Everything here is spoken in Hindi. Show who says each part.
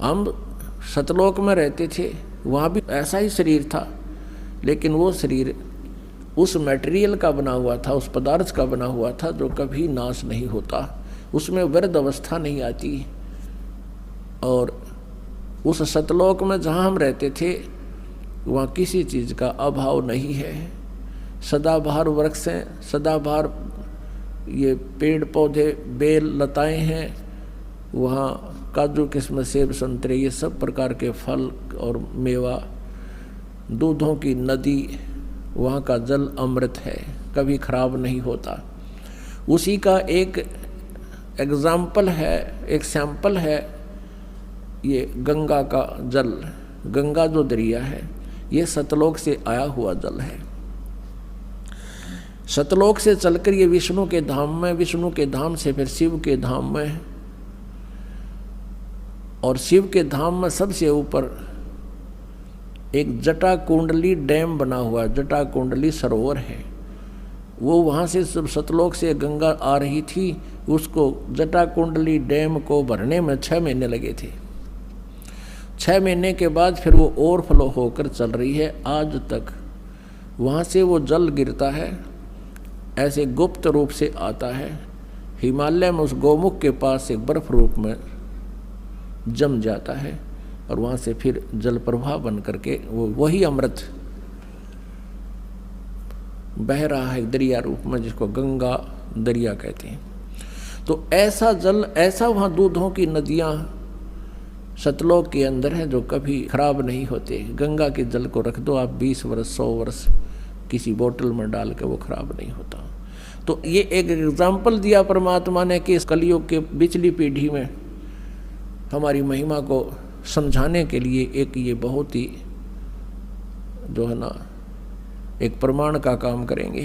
Speaker 1: हम सतलोक में रहते थे, वहाँ भी ऐसा ही शरीर था, लेकिन वो शरीर उस मटेरियल का बना हुआ था, उस पदार्थ का बना हुआ था जो कभी नाश नहीं होता, उसमें वृद्ध अवस्था नहीं आती। और उस सतलोक में जहाँ हम रहते थे वहाँ किसी चीज़ का अभाव नहीं है। सदाबहार वृक्ष हैं, सदाबहार ये पेड़ पौधे बेल लताएं हैं, वहाँ काजू किस्म सेब संतरे ये सब प्रकार के फल और मेवा, दूधों की नदी, वहाँ का जल अमृत है, कभी खराब नहीं होता। उसी का एक एग्जाम्पल है, एक सैंपल है ये गंगा का जल। गंगा जो दरिया है ये सतलोक से आया हुआ जल है। सतलोक से चलकर ये विष्णु के धाम में, विष्णु के धाम से फिर शिव के धाम में, और शिव के धाम में सबसे ऊपर एक जटा कुंडली डैम बना हुआ है, जटा कुंडली सरोवर है। वो वहाँ से सब सतलोक से गंगा आ रही थी, उसको जटा कुंडली डैम को भरने में 6 महीने लगे थे। 6 महीने के बाद फिर वो ओवरफ्लो होकर चल रही है आज तक। वहाँ से वो जल गिरता है, ऐसे गुप्त रूप से आता है, हिमालय में उस गोमुख के पास एक बर्फ रूप में जम जाता है, और वहाँ से फिर जल प्रवाह बन करके वो वही अमृत बह रहा है दरिया रूप में, जिसको गंगा दरिया कहते हैं। तो ऐसा जल, ऐसा वहाँ दूधों की नदियाँ सतलोक के अंदर है जो कभी खराब नहीं होते। गंगा के जल को रख दो आप 20 वर्ष 100 वर्ष किसी बोतल में डाल के, वो खराब नहीं होता। तो ये एक एग्जाम्पल दिया परमात्मा ने कि इस कलयुग के पिछली पीढ़ी में हमारी महिमा को समझाने के लिए एक ये बहुत ही जो है ना एक प्रमाण का काम करेंगे।